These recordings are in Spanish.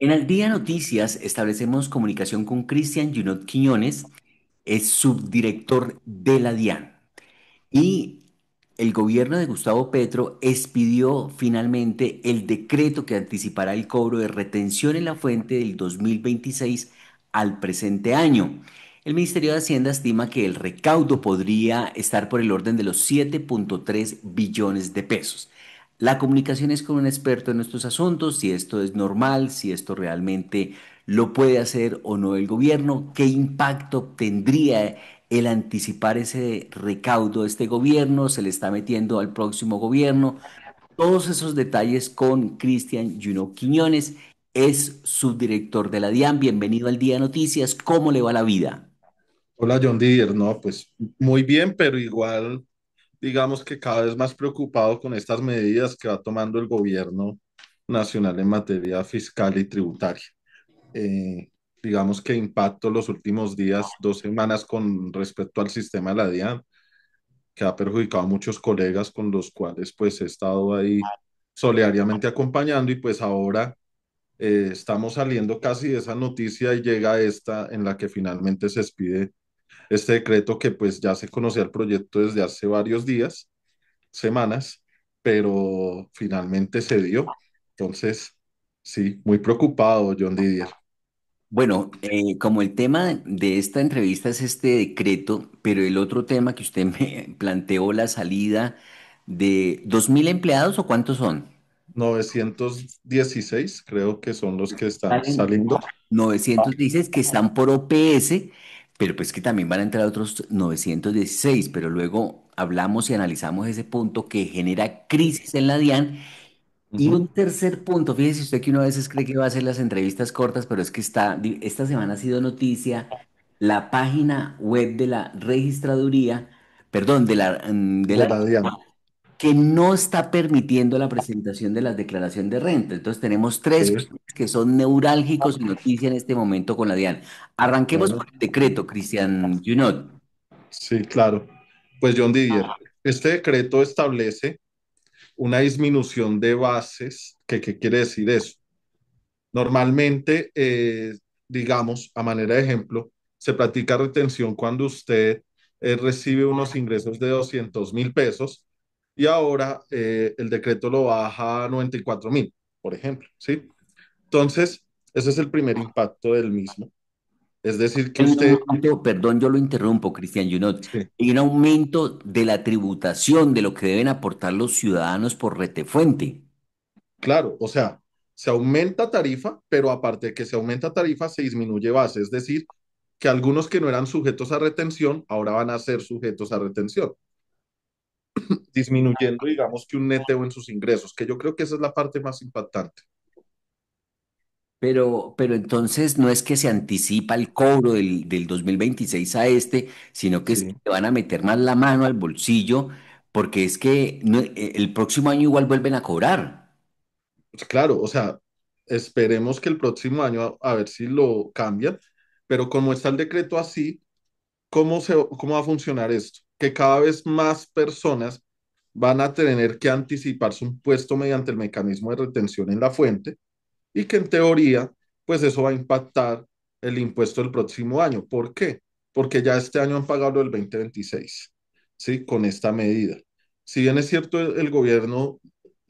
En Al Día Noticias establecemos comunicación con Cristian Junot Quiñones, es subdirector de la DIAN. Y el gobierno de Gustavo Petro expidió finalmente el decreto que anticipará el cobro de retención en la fuente del 2026 al presente año. El Ministerio de Hacienda estima que el recaudo podría estar por el orden de los 7,3 billones de pesos. La comunicación es con un experto en estos asuntos, si esto es normal, si esto realmente lo puede hacer o no el gobierno, qué impacto tendría el anticipar ese recaudo de este gobierno, se le está metiendo al próximo gobierno. Todos esos detalles con Cristian Juno Quiñones, es subdirector de la DIAN. Bienvenido al Día Noticias. ¿Cómo le va la vida? Hola John Deere, no, pues muy bien, pero igual digamos que cada vez más preocupado con estas medidas que va tomando el gobierno nacional en materia fiscal y tributaria. Eh, digamos que impacto los últimos días, 2 semanas con respecto al sistema de la DIAN, que ha perjudicado a muchos colegas con los cuales pues he estado ahí solidariamente acompañando y pues ahora estamos saliendo casi de esa noticia y llega esta en la que finalmente se expide este decreto que pues ya se conocía el proyecto desde hace varios días, semanas, pero finalmente se dio. Entonces, sí, muy preocupado, John Didier. Bueno, como el tema de esta entrevista es este decreto, pero el otro tema que usted me planteó, la salida de 2.000 empleados, ¿o cuántos son? 916 creo que son los que están Salen saliendo. 916 que están por OPS, pero pues que también van a entrar otros 916, pero luego hablamos y analizamos ese punto que genera crisis en la DIAN. Y Ujú. un tercer punto, fíjese usted que uno a veces cree que va a hacer las entrevistas cortas, pero es que esta semana ha sido noticia la página web de la registraduría, perdón, de De la la DIAN. que no está permitiendo la presentación de las declaraciones de renta. Entonces tenemos tres Sí, frentes que son neurálgicos y noticia en este momento con la DIAN. Arranquemos bueno, por el decreto, Cristian Junot. sí, claro. Pues John Didier, este decreto establece una disminución de bases. ¿Qué quiere decir eso? Normalmente, digamos, a manera de ejemplo, se practica retención cuando usted recibe unos ingresos de 200.000 pesos y ahora el decreto lo baja a 94.000, por ejemplo, ¿sí? Entonces, ese es el primer impacto del mismo. Es decir, que Hay un usted, aumento, perdón, yo lo interrumpo, Cristian Junot. sí, Hay un aumento de la tributación de lo que deben aportar los ciudadanos por retefuente. claro, o sea, se aumenta tarifa, pero aparte de que se aumenta tarifa, se disminuye base. Es decir, que algunos que no eran sujetos a retención ahora van a ser sujetos a retención, disminuyendo, digamos, que un neteo en sus ingresos, que yo creo que esa es la parte más impactante. Pero entonces no es que se anticipa el cobro del 2026 a este, sino que es que Sí, le van a meter más la mano al bolsillo, porque es que el próximo año igual vuelven a cobrar. pues claro, o sea, esperemos que el próximo año a ver si lo cambian, pero como está el decreto así, ¿cómo va a funcionar esto? Que cada vez más personas van a tener que anticipar su impuesto mediante el mecanismo de retención en la fuente y que en teoría, pues eso va a impactar el impuesto del próximo año. ¿Por qué? Porque ya este año han pagado lo del 2026, ¿sí? Con esta medida. Si bien es cierto, el gobierno,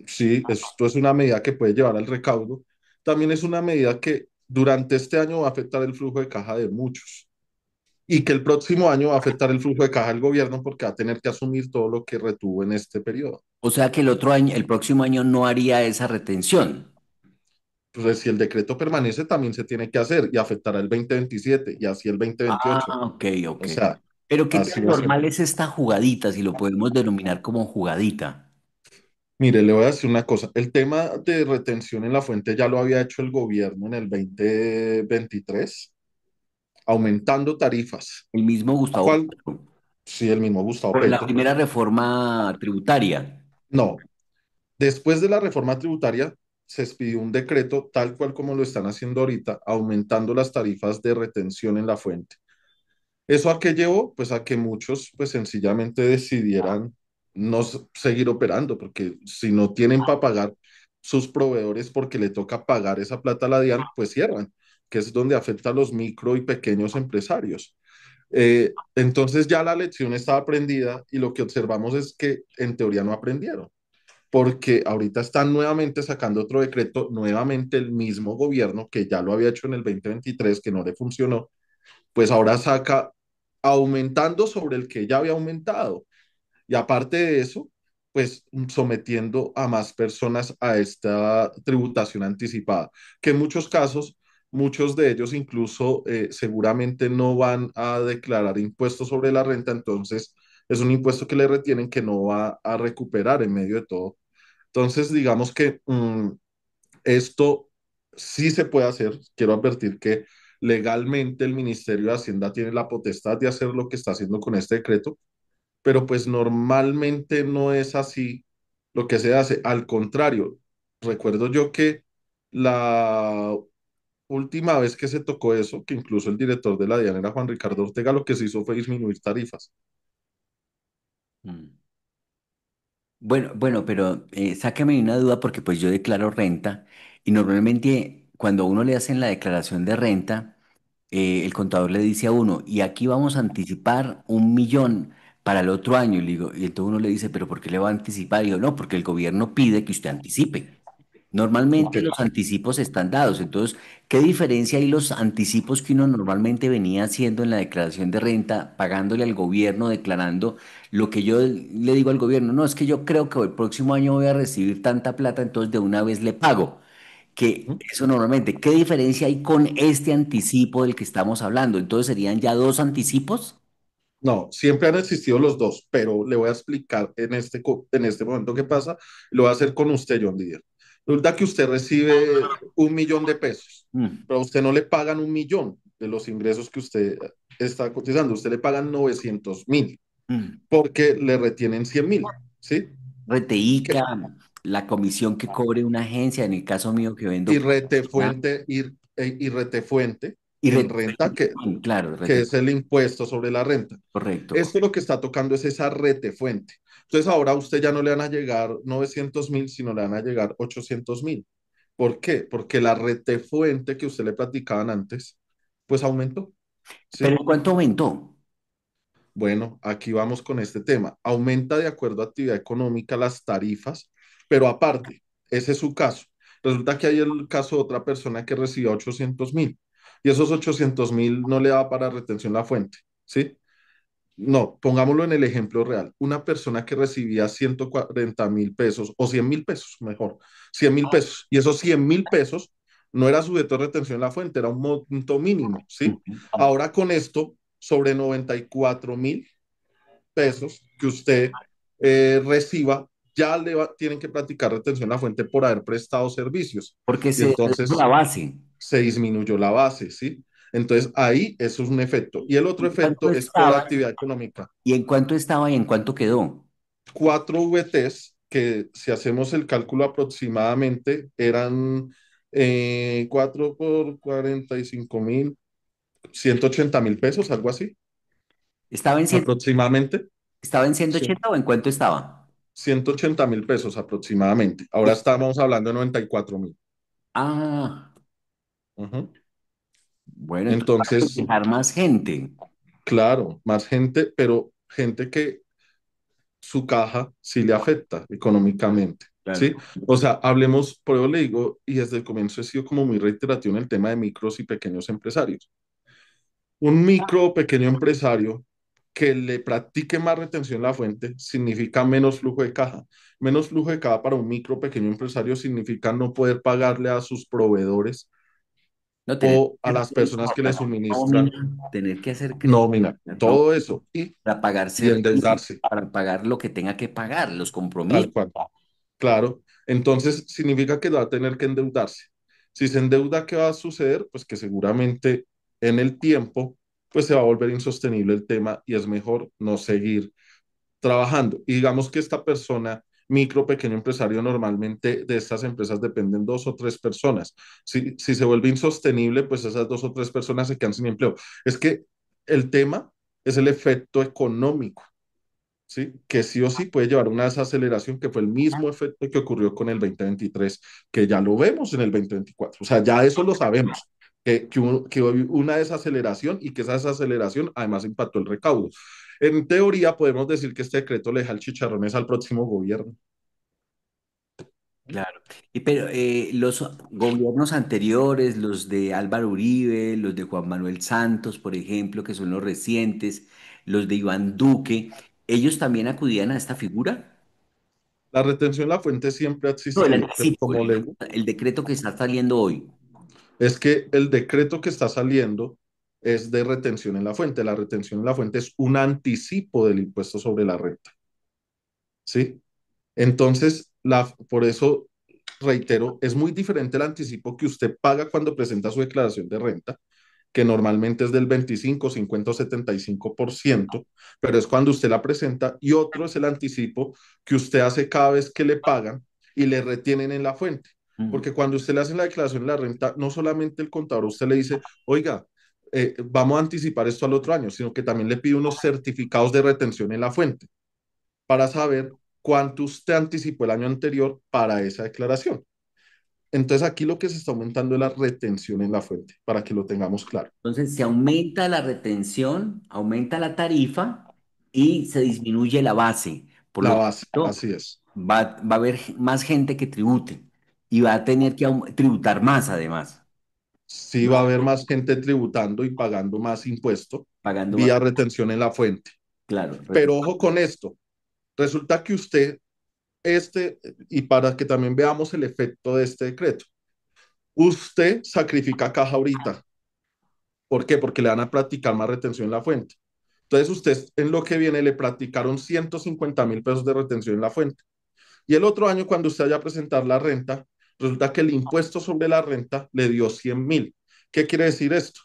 sí, esto es una medida que puede llevar al recaudo, también es una medida que durante este año va a afectar el flujo de caja de muchos y que el próximo año va a afectar el flujo de caja del gobierno porque va a tener que asumir todo lo que retuvo en este periodo. O sea que el otro año, el próximo año no haría esa retención. Entonces, si el decreto permanece, también se tiene que hacer y afectará el 2027 y así el 2028. Ah, ok, O ok. sea, Pero ¿qué así tan va a ser. normal es esta jugadita, si lo podemos denominar como jugadita? Mire, le voy a decir una cosa. El tema de retención en la fuente ya lo había hecho el gobierno en el 2023, aumentando tarifas. El mismo Gustavo ¿Cuál? Petro. Sí, el mismo Gustavo Con la Petro. primera reforma tributaria. No, después de la reforma tributaria se expidió un decreto tal cual como lo están haciendo ahorita, aumentando las tarifas de retención en la fuente. ¿Eso a qué llevó? Pues a que muchos pues sencillamente decidieran no seguir operando, porque si no tienen para pagar sus proveedores porque le toca pagar esa plata a la DIAN, pues cierran, que es donde afecta a los micro y pequeños empresarios. Entonces ya la lección estaba aprendida y lo que observamos es que en teoría no aprendieron, porque ahorita están nuevamente sacando otro decreto, nuevamente el mismo gobierno que ya lo había hecho en el 2023, que no le funcionó, pues ahora saca aumentando sobre el que ya había aumentado. Y aparte de eso, pues sometiendo a más personas a esta tributación anticipada, que en muchos casos, muchos de ellos incluso seguramente no van a declarar impuestos sobre la renta, entonces es un impuesto que le retienen que no va a recuperar en medio de todo. Entonces, digamos que esto sí se puede hacer. Quiero advertir que legalmente el Ministerio de Hacienda tiene la potestad de hacer lo que está haciendo con este decreto, pero pues normalmente no es así lo que se hace. Al contrario, recuerdo yo que la última vez que se tocó eso, que incluso el director de la DIAN era Juan Ricardo Ortega, lo que se hizo fue disminuir tarifas. Mm. Bueno, pero sáqueme una duda porque pues yo declaro renta y normalmente cuando a uno le hacen la declaración de renta, el contador le dice a uno, y aquí vamos a anticipar 1 millón para el otro año. Y, le digo, y entonces uno le dice, pero ¿por qué le va a anticipar? Y yo, no, porque el gobierno pide que usted anticipe. Ok. Normalmente los anticipos están dados. Entonces, ¿qué diferencia hay los anticipos que uno normalmente venía haciendo en la declaración de renta, pagándole al gobierno, declarando lo que yo le digo al gobierno? No, es que yo creo que el próximo año voy a recibir tanta plata, entonces de una vez le pago. Que ¿Mm? eso normalmente, ¿qué diferencia hay con este anticipo del que estamos hablando? Entonces, ¿serían ya dos anticipos? No, siempre han existido los dos, pero le voy a explicar en este momento qué pasa. Lo voy a hacer con usted, John Didier. Resulta que usted recibe 1 millón de pesos, Mm, pero a usted no le pagan 1 millón de los ingresos que usted está cotizando. Usted le pagan 900.000 mm. porque le retienen 100.000, ¿sí? Reteíca, la comisión que cobre una agencia, en el caso mío que Y vendo publicidad, retefuente, y retefuente y en renta, claro, que es el impuesto sobre la renta. correcto. Esto lo que está tocando es esa retefuente. Entonces ahora a usted ya no le van a llegar 900.000, sino le van a llegar 800.000. ¿Por qué? Porque la retefuente que usted le platicaban antes, pues aumentó, ¿Pero ¿sí? en cuánto aumentó? Bueno, aquí vamos con este tema. Aumenta de acuerdo a actividad económica las tarifas, pero aparte, ese es su caso. Resulta que hay el caso de otra persona que recibió 800.000 y esos 800.000 no le da para retención la fuente, ¿sí? No, pongámoslo en el ejemplo real. Una persona que recibía 140.000 pesos o 100.000 pesos, mejor, 100.000 pesos, y esos 100.000 pesos no era sujeto a retención en la fuente, era un monto mínimo, ¿sí? Ujú. Ahora con esto, sobre 94.000 pesos que usted reciba, ya tienen que practicar retención en la fuente por haber prestado servicios. Porque Y se redujo la entonces base. se disminuyó la base, ¿sí? Entonces ahí eso es un efecto. Y el otro ¿En cuánto efecto es por estaba? actividad económica. ¿Y en cuánto estaba y en cuánto quedó? 4 VTs, que si hacemos el cálculo aproximadamente, eran 4 por 45.000, 180.000 pesos, algo así, ¿Estaba en 100, aproximadamente. estaba en ciento cien- ochenta o en cuánto estaba? 180.000 pesos aproximadamente. Ahora estamos hablando de 94.000. Ah, Ujú. bueno, entonces va a Entonces, dejar más gente. claro, más gente, pero gente que su caja sí le afecta económicamente, Claro. ¿sí? O sea, hablemos, por eso le digo, y desde el comienzo he sido como muy reiterativo en el tema de micros y pequeños empresarios. Un micro o pequeño empresario que le practique más retención a la fuente significa menos flujo de caja. Menos flujo de caja para un micro o pequeño empresario significa no poder pagarle a sus proveedores No, tener o que a hacer las créditos personas a que le plazo de suministran nómina, tener que hacer créditos nómina, a plazo de todo nómina eso, para pagar y servicios, endeudarse, para pagar lo que tenga que pagar, los tal compromisos. cual. Claro, entonces significa que va a tener que endeudarse. Si se endeuda, ¿qué va a suceder? Pues que seguramente en el tiempo, pues se va a volver insostenible el tema y es mejor no seguir trabajando. Y digamos que esta persona, micro, pequeño empresario, normalmente de estas empresas dependen 2 o 3 personas. Si se vuelve insostenible, pues esas 2 o 3 personas se quedan sin empleo. Es que el tema es el efecto económico. ¿sí? Que sí o sí puede llevar una desaceleración, que fue el mismo efecto que ocurrió con el 2023, que ya lo vemos en el 2024. O sea, ya eso lo sabemos, que hubo una desaceleración y que esa desaceleración además impactó el recaudo. En teoría, podemos decir que este decreto le deja el chicharrones al próximo gobierno. Claro. Pero los gobiernos anteriores, los de Álvaro Uribe, los de Juan Manuel Santos, por ejemplo, que son los recientes, los de Iván Duque, ¿ellos también acudían a esta figura? La retención en la fuente siempre ha No, el existido, pero anticipo, como le el decreto que está saliendo hoy. es que el decreto que está saliendo es de retención en la fuente. La retención en la fuente es un anticipo del impuesto sobre la renta, ¿sí? Entonces, por eso reitero, es muy diferente el anticipo que usted paga cuando presenta su declaración de renta, que normalmente es del 25, 50 o 75%, pero es cuando usted la presenta, y otro es el anticipo que usted hace cada vez que le pagan y le retienen en la fuente. Mm. Porque cuando usted le hace la declaración de la renta, no solamente el contador, usted le dice, oiga, vamos a anticipar esto al otro año, sino que también le pide unos certificados de retención en la fuente para saber cuánto usted anticipó el año anterior para esa declaración. Entonces aquí lo que se está aumentando es la retención en la fuente, para que lo tengamos claro. Entonces, se aumenta la retención, aumenta la tarifa y se disminuye la base. Por La lo base, tanto, así es. va a haber más gente que tribute y va a tener que tributar más además, Sí no va a haber más gente tributando y pagando más impuesto pagando más. vía retención en la fuente. Claro, Pero ojo con esto, resulta que usted, y para que también veamos el efecto de este decreto, usted sacrifica caja ahorita. ¿Por qué? Porque le van a practicar más retención en la fuente. Entonces usted en lo que viene le practicaron 150.000 pesos de retención en la fuente. Y el otro año, cuando usted vaya a presentar la renta, resulta que el impuesto sobre la renta le dio 100.000. ¿Qué quiere decir esto?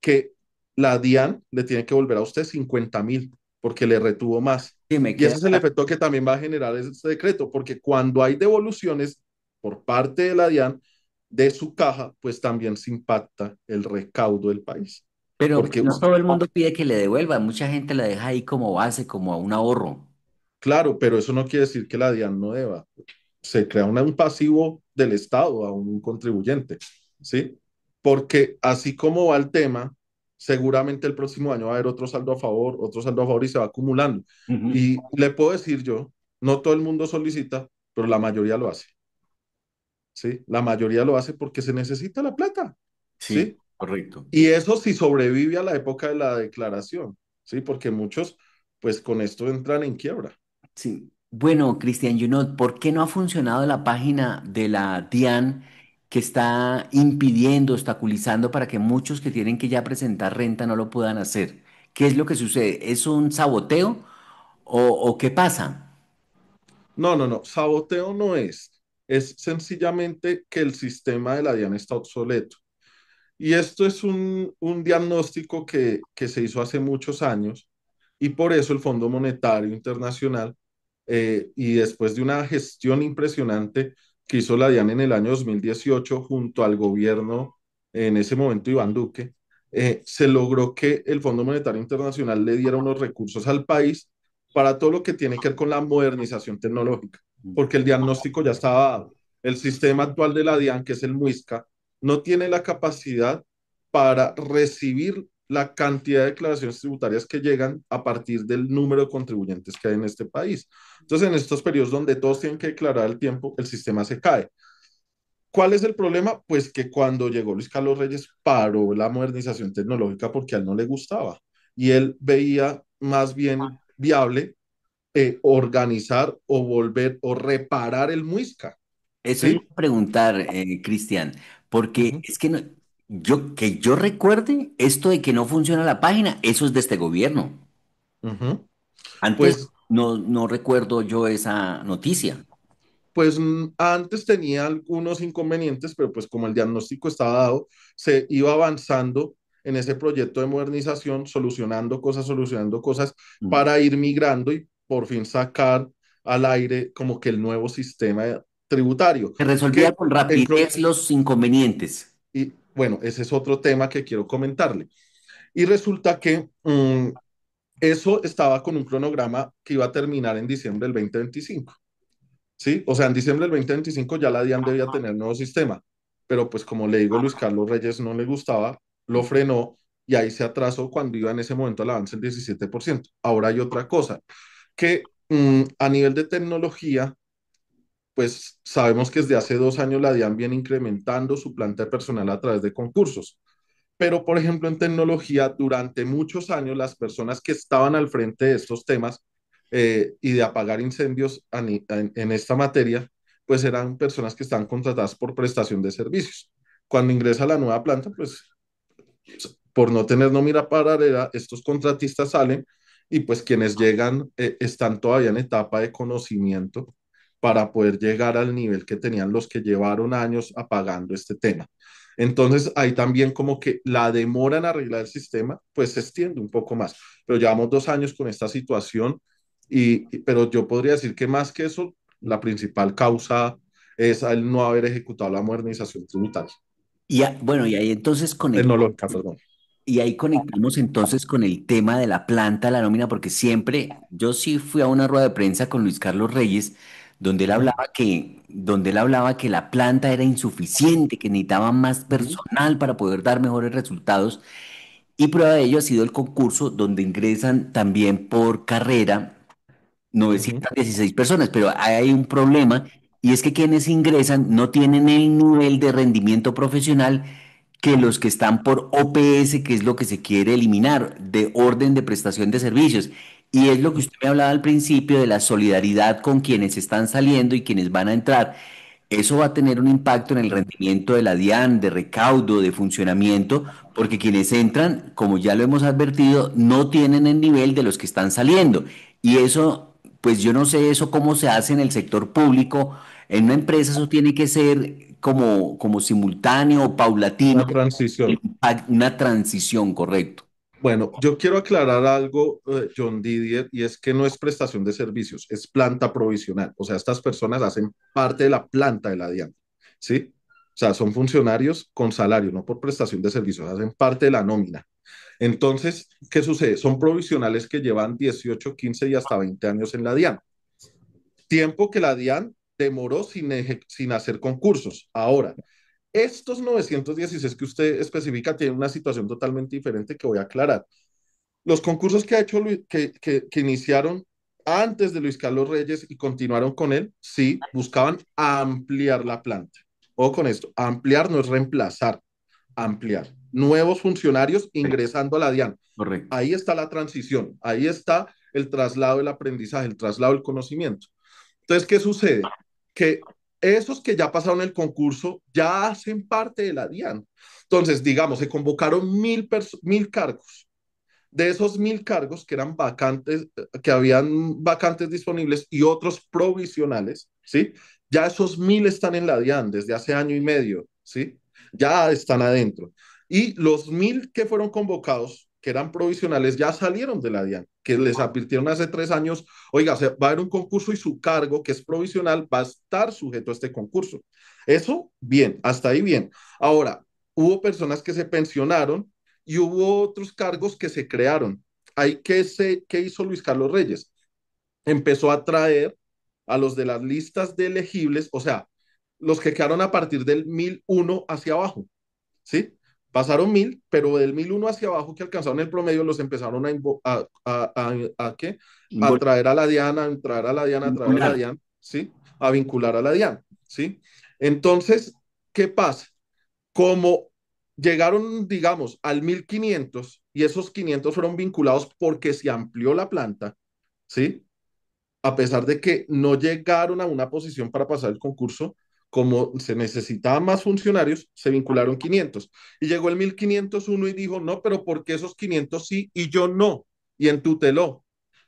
Que la DIAN le tiene que volver a usted 50.000 porque le retuvo más. sí, me Y ese queda es el efecto que también va a generar este decreto, porque cuando hay devoluciones por parte de la DIAN de su caja, pues también se impacta el recaudo del país. pero Porque no todo el mundo pide que le devuelva, mucha gente la deja ahí como base, como un ahorro. claro, pero eso no quiere decir que la DIAN no deba. Se crea un pasivo del Estado a un contribuyente, ¿sí? Porque así como va el tema, seguramente el próximo año va a haber otro saldo a favor y se va acumulando. Ujú. Y le puedo decir yo, no todo el mundo solicita, pero la mayoría lo hace, ¿sí? La mayoría lo hace porque se necesita la plata, Sí, ¿sí? correcto. Y eso sí sobrevive a la época de la declaración, ¿sí? Porque muchos, pues con esto entran en quiebra. Sí. Bueno, Cristian Junot, ¿por qué no ha funcionado la página de la DIAN que está impidiendo, obstaculizando para que muchos que tienen que ya presentar renta no lo puedan hacer? ¿Qué es lo que sucede? ¿Es un saboteo o qué pasa? No, no, no, saboteo no es. Es sencillamente que el sistema de la DIAN está obsoleto. Y esto es un diagnóstico que se hizo hace muchos años y por eso el Fondo Monetario Internacional, y después de una gestión impresionante que hizo la DIAN en el año 2018 junto al gobierno, en ese momento Iván Duque, se logró que el Fondo Monetario Internacional le diera unos recursos al país para todo lo que tiene que ver con la modernización tecnológica, porque el diagnóstico ya estaba dado. El sistema actual de la DIAN, que es el MUISCA, no tiene la capacidad para recibir la cantidad de declaraciones tributarias que llegan a partir del número de contribuyentes que hay en este país. Entonces, en estos periodos donde todos tienen que declarar el tiempo, el sistema se cae. ¿Cuál es el problema? Pues que cuando llegó Luis Carlos Reyes paró la modernización tecnológica porque a él no le gustaba y él veía más bien viable organizar o volver o reparar el muisca, Eso iba ¿sí? a preguntar, Cristian, porque Uh es que que yo recuerde esto de que no funciona la página, eso es de este gobierno. -huh, uh -huh. Antes Pues no recuerdo yo esa noticia. pues antes tenía algunos inconvenientes, pero pues como el diagnóstico estaba dado, se iba avanzando en ese proyecto de modernización, solucionando cosas Mm. para ir migrando y por fin sacar al aire como que el nuevo sistema tributario. Se resolvía Que con en, rapidez los inconvenientes. y bueno, ese es otro tema que quiero comentarle. Y resulta que Eso estaba con un cronograma que iba a terminar en diciembre del 2025. ¿Sí? O sea, en diciembre del 2025 ya la DIAN debía tener nuevo sistema, pero pues como le digo, Luis Carlos Reyes no le gustaba, lo frenó y ahí se atrasó cuando iba en ese momento al avance el 17%. Ahora hay otra cosa, que a nivel de tecnología, pues sabemos que desde hace 2 años la DIAN viene incrementando su planta de personal a través de concursos. Pero, por ejemplo, en tecnología, durante muchos años, las personas que estaban al frente de estos temas y de apagar incendios en esta materia, pues eran personas que estaban contratadas por prestación de servicios. Cuando ingresa la nueva planta, pues por no tener nómina paralela, estos contratistas salen y pues quienes llegan están todavía en etapa de conocimiento para poder llegar al nivel que tenían los que llevaron años apagando este tema. Entonces, ahí también como que la demora en arreglar el sistema, pues se extiende un poco más. Pero llevamos 2 años con esta situación, pero yo podría decir que más que eso, la principal causa es el no haber ejecutado la modernización tributaria, Bueno, y ahí entonces tecnológica, perdón. y ahí conectamos entonces con el tema de la planta, la nómina, porque siempre, yo sí fui a una rueda de prensa con Luis Carlos Reyes, Ujú, donde él hablaba que la planta era insuficiente, que necesitaba más ujú, personal para poder dar mejores resultados. Y prueba de ello ha sido el concurso donde ingresan también por carrera ujú. 916 personas, pero hay un problema y es que quienes ingresan no tienen el nivel de rendimiento profesional que los que están por OPS, que es lo que se quiere eliminar, de orden de prestación de servicios. Y es lo que usted me hablaba al principio de la solidaridad con quienes están saliendo y quienes van a entrar. Eso va a tener un impacto en el rendimiento de la DIAN, de recaudo, de funcionamiento, porque quienes entran, como ya lo hemos advertido, no tienen el nivel de los que están saliendo. Y eso, pues yo no sé eso cómo se hace en el sector público. En una empresa eso tiene que ser como simultáneo o paulatino, Una transición. una transición, correcto. Bueno, yo quiero aclarar algo, John Didier, y es que no es prestación de servicios, es planta provisional. O sea, estas personas hacen parte de la planta de la DIAN, ¿sí? O sea, son funcionarios con salario, no por prestación de servicios, hacen parte de la nómina. Entonces, ¿qué sucede? Son provisionales que llevan 18, 15 y hasta 20 años en la DIAN. Tiempo que la DIAN demoró sin hacer concursos. Ahora, estos 916 que usted especifica tienen una situación totalmente diferente que voy a aclarar. Los concursos que ha hecho que iniciaron antes de Luis Carlos Reyes y continuaron con él, sí, buscaban ampliar la planta. O con esto, ampliar no es reemplazar, ampliar. Nuevos funcionarios ingresando a la DIAN. Correcto. Ahí está la transición, ahí está el traslado del aprendizaje, el traslado del conocimiento. Entonces, ¿qué sucede? Que esos que ya pasaron el concurso ya hacen parte de la DIAN. Entonces, digamos, se convocaron 1000 cargos. De esos 1000 cargos que eran vacantes, que habían vacantes disponibles y otros provisionales, ¿sí? Ya esos 1000 están en la DIAN desde hace año y medio, ¿sí? Ya están adentro. Y los 1000 que fueron convocados, que eran provisionales, ya salieron de la DIAN, que les advirtieron hace 3 años, oiga, va a haber un concurso y su cargo, que es provisional, va a estar sujeto a este concurso. Eso, bien, hasta ahí bien. Ahora, hubo personas que se pensionaron y hubo otros cargos que se crearon. Ahí, ¿qué hizo Luis Carlos Reyes? Empezó a traer a los de las listas de elegibles, o sea, los que quedaron a partir del 1001 hacia abajo, ¿sí? Pasaron 1000, pero del 1001 hacia abajo que alcanzaron el promedio los empezaron a ¿qué? A traer a la Diana, a traer a la Diana, a traer a la Vincular. Diana, ¿sí? A vincular a la Diana, ¿sí? Entonces, ¿qué pasa? Como llegaron, digamos, al 1500 y esos 500 fueron vinculados porque se amplió la planta, ¿sí? A pesar de que no llegaron a una posición para pasar el concurso, como se necesitaban más funcionarios, se vincularon 500. Y llegó el 1501 y dijo, no, pero ¿por qué esos 500 sí y yo no? Y entuteló.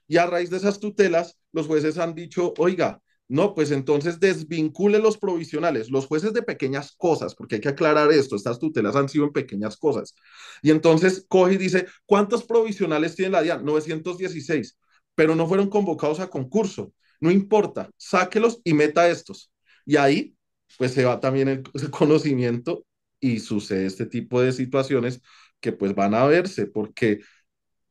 Y a raíz de esas tutelas, los jueces han dicho, oiga, no, pues entonces desvincule los provisionales, los jueces de pequeñas cosas, porque hay que aclarar esto, estas tutelas han sido en pequeñas cosas. Y entonces coge y dice, ¿cuántos provisionales tiene la DIAN? 916, pero no fueron convocados a concurso. No importa, sáquelos y meta estos. Y ahí, pues se va también el conocimiento y sucede este tipo de situaciones que pues van a verse, porque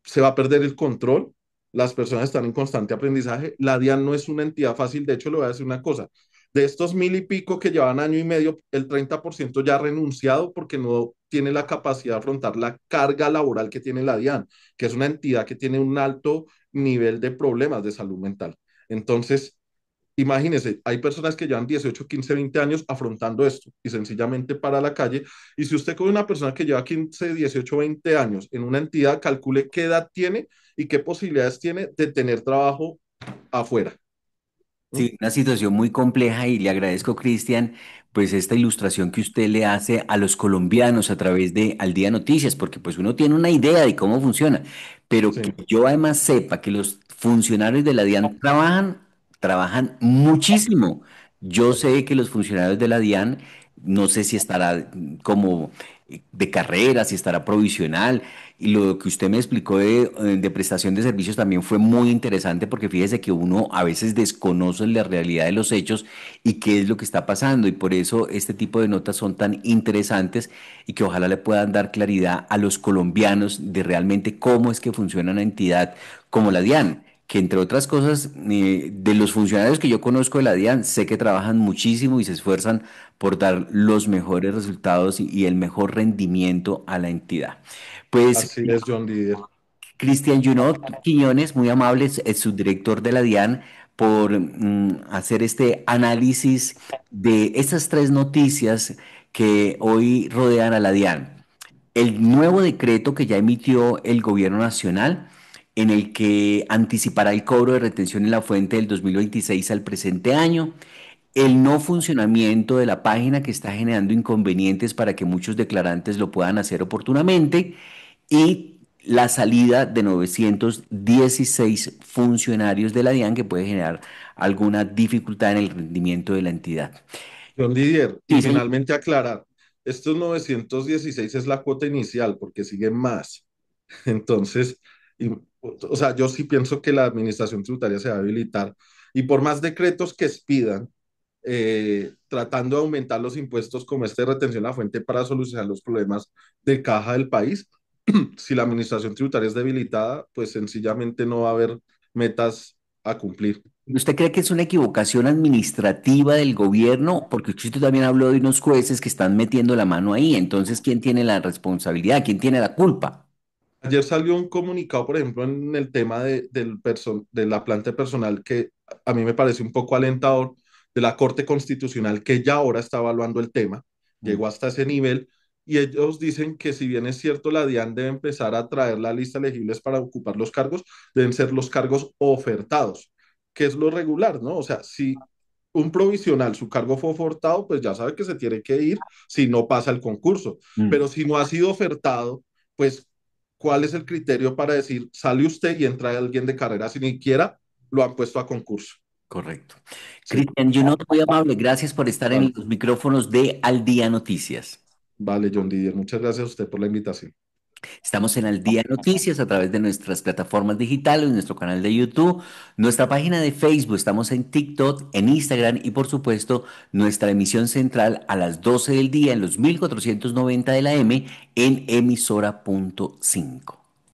se va a perder el control, las personas están en constante aprendizaje. La DIAN no es una entidad fácil, de hecho le voy a decir una cosa, de estos 1.000 y pico que llevan año y medio, el 30% ya ha renunciado porque no tiene la capacidad de afrontar la carga laboral que tiene la DIAN, que es una entidad que tiene un alto nivel de problemas de salud mental. Entonces, imagínese, hay personas que llevan 18, 15, 20 años afrontando esto y sencillamente para la calle. Y si usted con una persona que lleva 15, 18, 20 años en una entidad, calcule qué edad tiene y qué posibilidades tiene de tener trabajo afuera. ¿Mm? Sí, una situación muy compleja y le agradezco, Cristian, pues esta ilustración que usted le hace a los colombianos a través de Al Día Noticias, porque pues uno tiene una idea de cómo funciona, pero que Sí, yo además sepa que los funcionarios de la DIAN trabajan muchísimo. Yo sé que los funcionarios de la DIAN, no sé si estará como de carrera, si estará provisional, y lo que usted me explicó de prestación de servicios también fue muy interesante porque fíjese que uno a veces desconoce la realidad de los hechos y qué es lo que está pasando y por eso este tipo de notas son tan interesantes y que ojalá le puedan dar claridad a los colombianos de realmente cómo es que funciona una entidad como la DIAN. Que entre otras cosas, de los funcionarios que yo conozco de la DIAN, sé que trabajan muchísimo y se esfuerzan por dar los mejores resultados y el mejor rendimiento a la entidad. Pues así es, John Didier. Cristian Junot Quiñones, muy amable, es subdirector de la DIAN, por hacer este análisis de estas tres noticias que hoy rodean a la DIAN. El nuevo decreto que ya emitió el gobierno nacional, en el que anticipará el cobro de retención en la fuente del 2026 al presente año, el no funcionamiento de la página que está generando inconvenientes para que muchos declarantes lo puedan hacer oportunamente y la salida de 916 funcionarios de la DIAN que puede generar alguna dificultad en el rendimiento de la entidad. John Didier, y Sí, señor. finalmente aclarar, estos 916 es la cuota inicial porque siguen más. Entonces, o sea, yo sí pienso que la administración tributaria se va a habilitar y por más decretos que expidan, tratando de aumentar los impuestos como este de retención a la fuente para solucionar los problemas de caja del país, si la administración tributaria es debilitada, pues sencillamente no va a haber metas a cumplir. ¿Usted cree que es una equivocación administrativa del gobierno? Porque usted también habló de unos jueces que están metiendo la mano ahí. Entonces, ¿quién tiene la responsabilidad? ¿Quién tiene la culpa? Ayer salió un comunicado, por ejemplo, en el tema de la planta de personal que a mí me parece un poco alentador, de la Corte Constitucional que ya ahora está evaluando el tema, Mm. llegó hasta ese nivel, y ellos dicen que si bien es cierto, la DIAN debe empezar a traer la lista de elegibles para ocupar los cargos, deben ser los cargos ofertados, que es lo regular, ¿no? O sea, si un provisional, su cargo fue ofertado, pues ya sabe que se tiene que ir si no pasa el concurso, Mm. pero si no ha sido ofertado, pues ¿cuál es el criterio para decir, sale usted y entra alguien de carrera si ni siquiera lo han puesto a concurso? Correcto. Sí, Cristian Junot, muy amable. Gracias por estar en vale, los micrófonos de Al Día Noticias. vale, John Didier, muchas gracias a usted por la invitación. Estamos en Al Día Noticias a través de nuestras plataformas digitales, nuestro canal de YouTube, nuestra página de Facebook, estamos en TikTok, en Instagram y por supuesto nuestra emisión central a las 12 del día en los 1490 de la M en emisora.5.